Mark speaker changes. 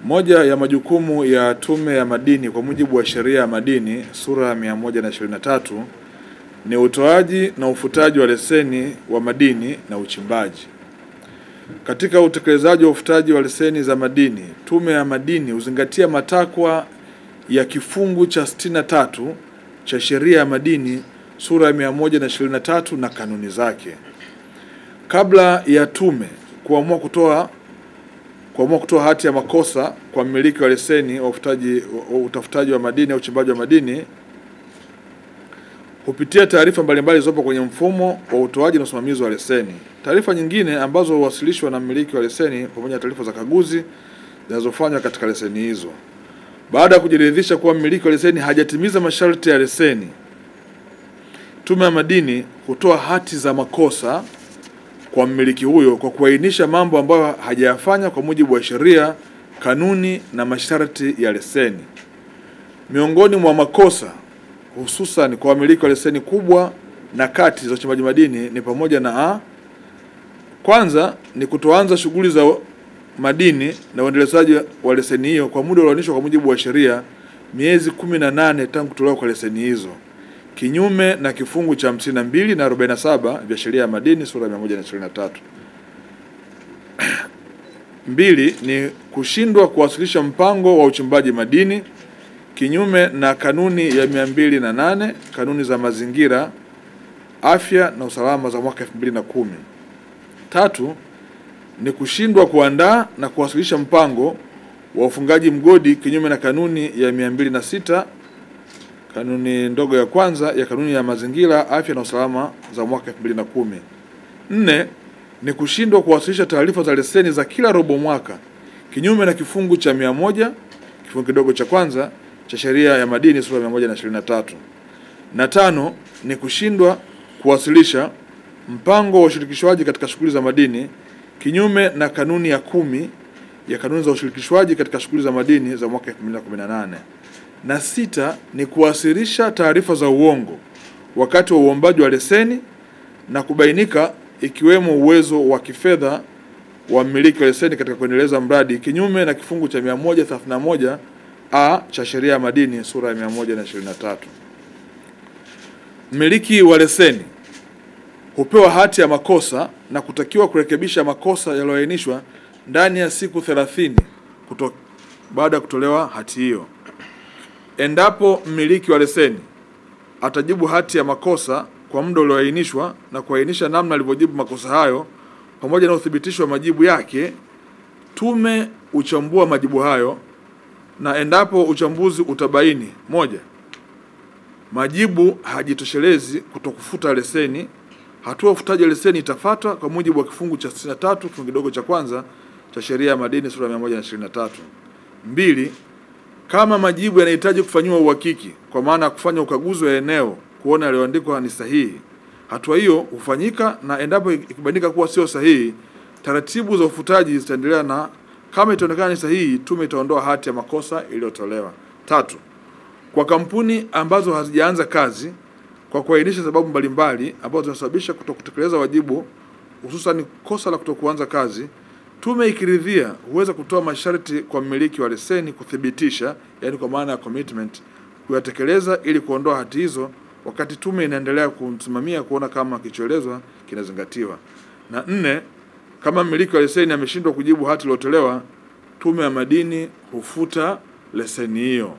Speaker 1: Moja ya majukumu ya Tume ya Madini kwa mujibu wa Sheria ya Madini sura ya 123 ni utoaji na ufutaji wa leseni wa madini na uchimbaji. Katika utekelezaji wa ufutaji wa leseni za madini, Tume ya Madini huzingatia matakwa ya kifungu cha 63 cha Sheria ya Madini sura ya 123 na kanuni zake. Kabla ya tume kuamua kutoa hati ya makosa kwa mmiliki wa leseni wa utafutaji wa madini au uchimbaji wa madini, hupitia taarifa mbalimbali zilizopo kwenye mfumo wa utoaji na usimamizi wa leseni. Taarifa nyingine ambazo huwasilishwa na mmiliki wa leseni pamoja na taarifa za kaguzi zinazofanywa katika leseni hizo. Baada ya kujiridhisha kuwa mmiliki wa leseni hajatimiza masharti ya leseni, Tume ya Madini hutoa hati za makosa kwa mmiliki huyo kwa kuainisha mambo ambayo hajayafanya kwa mujibu wa sheria, kanuni na masharti ya leseni. Miongoni mwa makosa hususan kwa wamiliki wa leseni kubwa na kati za uchimbaji madini ni pamoja na kwanza ni kutoanza shughuli za madini na uendelezaji wa leseni hiyo kwa muda ulioainishwa kwa mujibu wa sheria miezi 18 tangu kutolewa kwa leseni hizo, kinyume na kifungu cha 52 na 47 vya Sheria ya Madini sura ya 123. Mbili ni kushindwa kuwasilisha mpango wa uchimbaji madini, kinyume na kanuni ya 208 kanuni za mazingira, afya na usalama za mwaka 2010. Tatu ni kushindwa kuandaa na kuwasilisha mpango wa ufungaji mgodi, kinyume na kanuni ya 206 kanuni ndogo ya kwanza ya kanuni ya mazingira, afya na usalama za mwaka 2010. Nne ni kushindwa kuwasilisha taarifa za leseni za kila robo mwaka, kinyume na kifungu cha 100 kifungu kidogo cha kwanza cha Sheria ya Madini sura ya 123. Na tano ni kushindwa kuwasilisha mpango wa ushirikishwaji katika shughuli za madini, kinyume na kanuni ya 10 ya kanuni za ushirikishwaji katika shughuli za madini za mwaka 2018. Na sita ni kuwasilisha taarifa za uongo wakati wa uombaji wa leseni na kubainika, ikiwemo uwezo wa kifedha wa mmiliki wa leseni katika kuendeleza mradi, kinyume na kifungu cha 131 cha Sheria ya Madini sura ya 123. Mmiliki wa leseni hupewa hati ya makosa na kutakiwa kurekebisha makosa yaliyoainishwa ndani ya siku 30 baada ya kutolewa hati hiyo. Endapo mmiliki wa leseni atajibu hati ya makosa kwa muda ulioainishwa na kuainisha namna alivyojibu makosa hayo pamoja na uthibitisho wa majibu yake, tume uchambua majibu hayo, na endapo uchambuzi utabaini: moja, majibu hajitoshelezi kutokufuta leseni, hatua ya ufutaji leseni itafuatwa kwa mujibu wa kifungu cha 63 kifungu kidogo cha kwanza cha Sheria ya Madini sura ya 123. Mbili, kama majibu yanahitaji kufanywa uhakiki kwa maana ya kufanya ukaguzi wa eneo kuona yaliyoandikwa ni sahihi, hatua hiyo hufanyika, na endapo ikibainika kuwa sio sahihi, taratibu za ufutaji zitaendelea, na kama itaonekana ni sahihi, tume itaondoa hati ya makosa iliyotolewa. Tatu, kwa kampuni ambazo hazijaanza kazi, kwa kuainisha sababu mbalimbali ambazo zinasababisha kutokutekeleza wajibu, hususan kosa la kutokuanza kazi, tume ikiridhia huweza kutoa masharti kwa mmiliki wa leseni kuthibitisha, yani kwa maana ya commitment, kuyatekeleza ili kuondoa hati hizo, wakati tume inaendelea kumsimamia kuona kama kilichoelezwa kinazingatiwa. Na nne, kama mmiliki wa leseni ameshindwa kujibu hati iliyotolewa, Tume ya Madini hufuta leseni hiyo.